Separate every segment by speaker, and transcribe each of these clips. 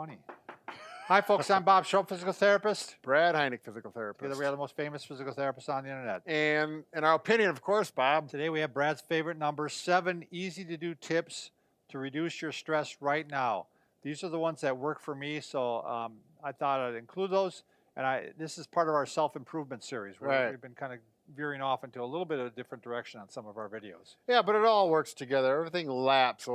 Speaker 1: funny. Hi, folks. I'm Bob Schrupp, physical therapist.
Speaker 2: Brad Heineck, physical therapist.
Speaker 1: Together we are the most famous physical therapists on the internet.
Speaker 2: And in our opinion, of course, Bob.
Speaker 1: Today we have Brad's favorite number, 7 easy-to-do tips to reduce your stress right now. These are the ones that work for me, so I thought I'd include those. And this is part of our self-improvement series, where we've been kind of veering off into a little bit of a different direction on some of our videos.
Speaker 2: Yeah, but it all works together. Everything overlaps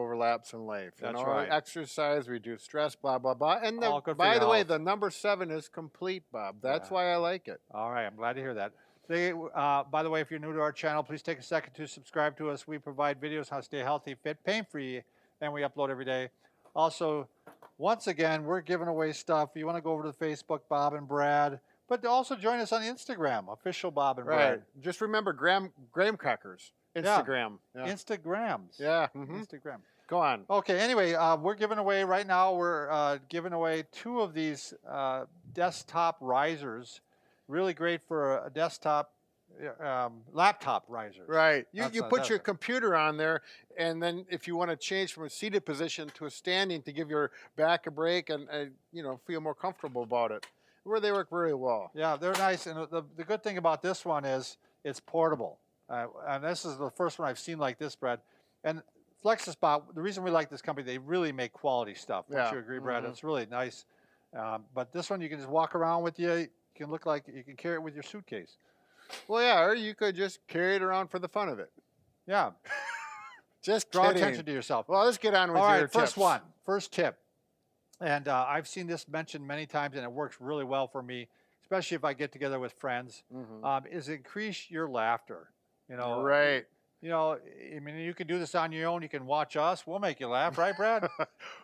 Speaker 2: in life.
Speaker 1: That's right.
Speaker 2: Exercise, reduce stress, blah, blah, blah. And
Speaker 1: by
Speaker 2: the way, the number 7 is complete, Bob. That's why I like it.
Speaker 1: All right, I'm glad to hear that. Today, by the way, if you're new to our channel, please take a second to subscribe to us. We provide videos on how to stay healthy, fit, pain-free, and we upload every day. Also, once again, we're giving away stuff. You want to go over to Facebook, Bob and Brad, but also join us on Instagram, official Bob and Brad.
Speaker 2: Just remember graham crackers. Instagram.
Speaker 1: Yeah. Instagrams.
Speaker 2: Yeah.
Speaker 1: Instagram.
Speaker 2: Go on.
Speaker 1: Okay, anyway, we're giving away right now, we're giving away 2 of these desktop risers. Really great for a desktop, laptop riser.
Speaker 2: Right. You put your computer on there, and then if you want to change from a seated position to a standing to give your back a break and feel more comfortable about it, where they work very well.
Speaker 1: Yeah, they're nice, and the good thing about this one is it's portable. And this is the first one I've seen like this, Brad. And FlexiSpot, the reason we like this company, they really make quality stuff. Don't you agree, Brad? It's really nice. But this one you can just walk around with you. You can look like you can carry it with your suitcase.
Speaker 2: Well, yeah, or you could just carry it around for the fun of it.
Speaker 1: Yeah.
Speaker 2: Just
Speaker 1: draw attention to yourself.
Speaker 2: Well, let's get on with your tips.
Speaker 1: First tip. And I've seen this mentioned many times, and it works really well for me, especially if I get together with friends, is increase your laughter.
Speaker 2: Right.
Speaker 1: I mean, you can do this on your own. You can watch us. We'll make you laugh, right, Brad?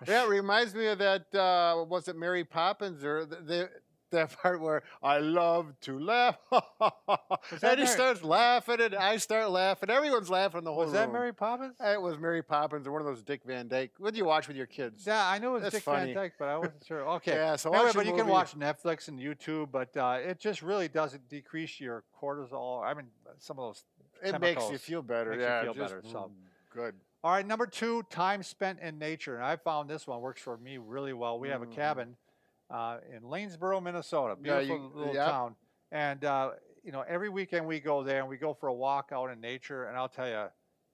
Speaker 2: Yeah, it reminds me of that, was it Mary Poppins, or that part where I love to laugh. And he starts laughing, and I start laughing. Everyone's laughing the whole room.
Speaker 1: Was that Mary Poppins?
Speaker 2: It was Mary Poppins, or one of those Dick Van Dyke. What do you watch with your kids?
Speaker 1: Yeah, I know it was Dick Van Dyke, but I wasn't sure. Okay.
Speaker 2: Yeah, so
Speaker 1: anyway, but you can watch Netflix and YouTube, but it just really doesn't decrease your cortisol. I mean, some of those chemicals.
Speaker 2: It makes you feel better.
Speaker 1: Makes you feel better. So
Speaker 2: good.
Speaker 1: All right, number 2, time spent in nature. And I found this one works for me really well. We have a cabin in Lanesboro, Minnesota, beautiful little town. And, every weekend we go there and we go for a walk out in nature. And I'll tell you,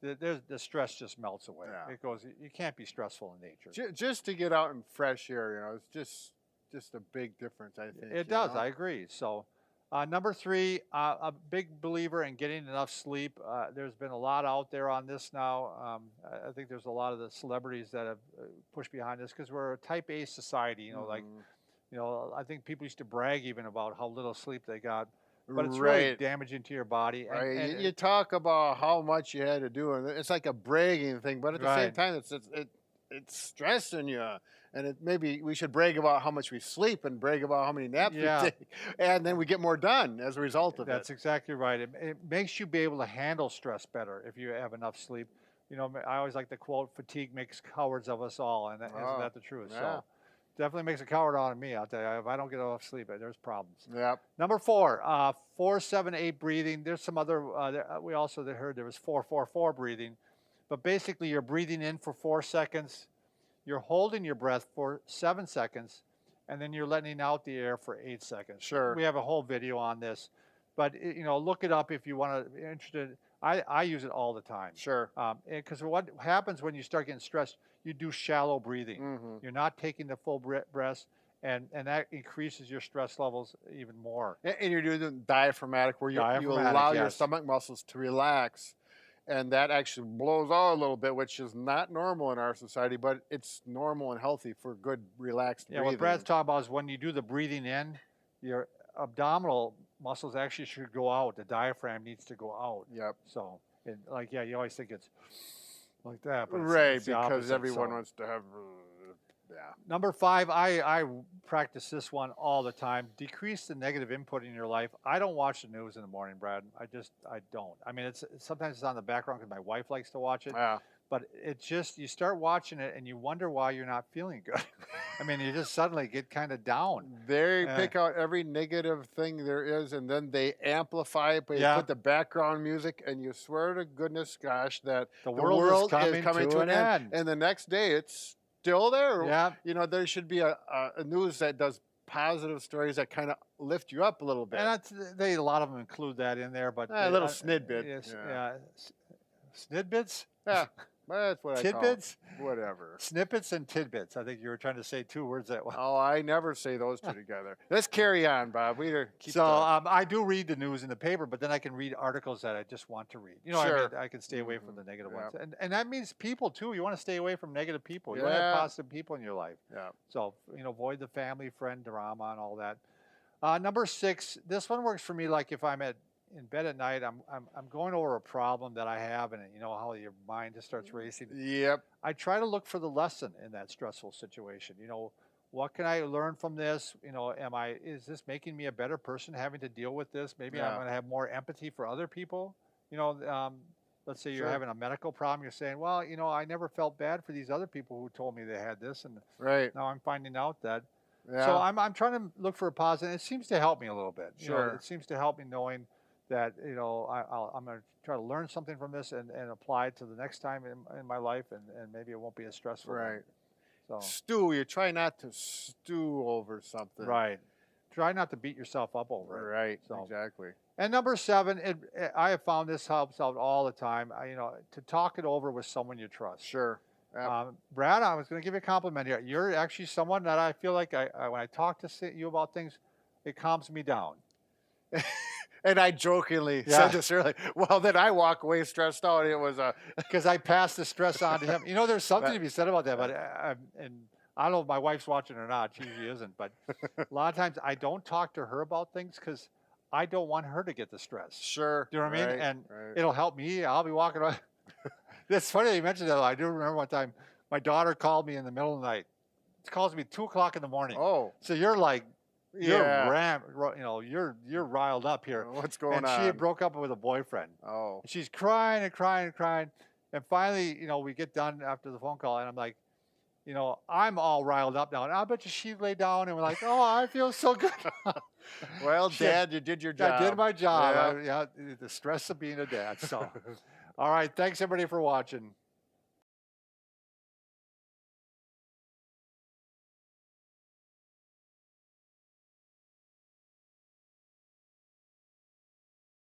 Speaker 1: the stress just melts away. Yeah. It goes, you can't be stressful in nature.
Speaker 2: Just to get out in fresh air, it's just a big difference, I think.
Speaker 1: It does, I agree. So number 3, a big believer in getting enough sleep. There's been a lot out there on this now. I think there's a lot of the celebrities that have pushed behind this because we're a type A society, I think people used to brag even about how little sleep they got, but it's really damaging to your body.
Speaker 2: And you talk about how much you had to do, and it's like a bragging thing, but at the same time, it's stressing you. And maybe we should brag about how much we sleep and brag about how many naps we take, and then we get more done as a result of it.
Speaker 1: That's exactly right. It makes you be able to handle stress better if you have enough sleep. I always like the quote, "Fatigue makes cowards of us all," and isn't that the truth?
Speaker 2: Yeah.
Speaker 1: So definitely makes a coward out of me, I'll tell you. If I don't get enough sleep, there's problems.
Speaker 2: Yep.
Speaker 1: Number 4, 4-7-8 breathing. There's some other, we also heard there was 4-4-4 breathing. But basically, you're breathing in for 4 seconds, you're holding your breath for 7 seconds, and then you're letting out the air for 8 seconds.
Speaker 2: Sure.
Speaker 1: We have a whole video on this. But, look it up if you want to be interested. I use it all the time.
Speaker 2: Sure.
Speaker 1: Because what happens when you start getting stressed, you do shallow breathing. You're not taking the full breaths, and that increases your stress levels even more.
Speaker 2: And you're doing diaphragmatic, where you allow your stomach muscles to relax, and that actually blows out a little bit, which is not normal in our society, but it's normal and healthy for good, relaxed breathing.
Speaker 1: What Brad's talking about is when you do the breathing in, your abdominal muscles actually should go out. The diaphragm needs to go out.
Speaker 2: Yep.
Speaker 1: So, you always think it's like that. But
Speaker 2: it's
Speaker 1: because
Speaker 2: opposite, everyone wants to have,
Speaker 1: Number 5, I practice this one all the time. Decrease the negative input in your life. I don't watch the news in the morning, Brad. I don't. I mean, sometimes it's on the background because my wife likes to watch it.
Speaker 2: Yeah.
Speaker 1: But it just, you start watching it and you wonder why you're not feeling good. I mean, you just suddenly get kind of down.
Speaker 2: They pick out every negative thing there is, and then they amplify it, but you put the background music, and you swear to goodness, gosh, that
Speaker 1: the world is coming to an end.
Speaker 2: And the next day, it's still there.
Speaker 1: Yeah.
Speaker 2: You know, there should be a news that does positive stories that kind of lift you up a little bit.
Speaker 1: And a lot of them include that in there, but
Speaker 2: A little snidbit.
Speaker 1: yes,
Speaker 2: Yeah.
Speaker 1: yeah, snidbits,
Speaker 2: Yeah, that's what I call 'em.
Speaker 1: tidbits,
Speaker 2: Whatever.
Speaker 1: snippets, and tidbits. I think you were trying to say two words that.
Speaker 2: Oh, I never say those two together. Let's carry on, Bob. We keep
Speaker 1: So I do read the news in the paper, but then I can read articles that I just want to read. You know, what I
Speaker 2: Sure.
Speaker 1: mean, I can stay away from the negative ones,
Speaker 2: Yep.
Speaker 1: and that means people too. You want to stay away from negative people. You want to
Speaker 2: Yeah.
Speaker 1: have positive people in your life.
Speaker 2: Yeah.
Speaker 1: So avoid the family friend drama and all that. Number 6, this one works for me. Like if I'm in bed at night, I'm going over a problem that I have, and you know how your mind just starts racing.
Speaker 2: Yep.
Speaker 1: I try to look for the lesson in that stressful situation. What can I learn from this? Is this making me a better person having to deal with this? Maybe I'm
Speaker 2: Yeah.
Speaker 1: going to have more empathy for other people. Let's say you're
Speaker 2: Sure.
Speaker 1: having a medical problem. You're saying, well, I never felt bad for these other people who told me they had this, and
Speaker 2: Right.
Speaker 1: now I'm finding out that.
Speaker 2: Yeah.
Speaker 1: So I'm trying to look for a positive. It seems to help me a little bit.
Speaker 2: Sure.
Speaker 1: It seems to help me knowing that I'm going to try to learn something from this and apply it to the next time in my life, and maybe it won't be as stressful.
Speaker 2: Right.
Speaker 1: So
Speaker 2: Stew. You try not to stew over something.
Speaker 1: right, try not to beat yourself up over it.
Speaker 2: Right.
Speaker 1: So-
Speaker 2: Exactly.
Speaker 1: And number 7, I have found this helps out all the time. To talk it over with someone you trust.
Speaker 2: Sure. Yep.
Speaker 1: Brad, I was going to give you a compliment here. You're actually someone that I feel like when I talk to you about things, it calms me down.
Speaker 2: And I jokingly
Speaker 1: Yeah.
Speaker 2: said this earlier. Well, then I walk away stressed out. It was
Speaker 1: Because I pass the stress on to him. There's something to be said about that. But and I don't know if my wife's watching or not. She usually isn't. But a lot of times I don't talk to her about things because I don't want her to get the stress.
Speaker 2: sure.
Speaker 1: Do you know what I mean?
Speaker 2: Right,
Speaker 1: And
Speaker 2: right.
Speaker 1: it'll help me. I'll be walking around. It's funny that you mentioned that. I do remember one time my daughter called me in the middle of the night. She calls me 2 o'clock in the morning.
Speaker 2: Oh,
Speaker 1: So you're like, you're
Speaker 2: yeah.
Speaker 1: you're riled up here.
Speaker 2: What's going
Speaker 1: And
Speaker 2: on?
Speaker 1: she had broke up with a boyfriend.
Speaker 2: Oh,
Speaker 1: She's crying and crying and crying. And finally, we get done after the phone call, and I'm like, I'm all riled up now. And I bet you she lay down and was like, oh, I feel so good.
Speaker 2: well,
Speaker 1: Shit.
Speaker 2: Dad, you did your job.
Speaker 1: I did my job.
Speaker 2: Yeah.
Speaker 1: The stress of being a dad. So, all right. Thanks, everybody, for watching.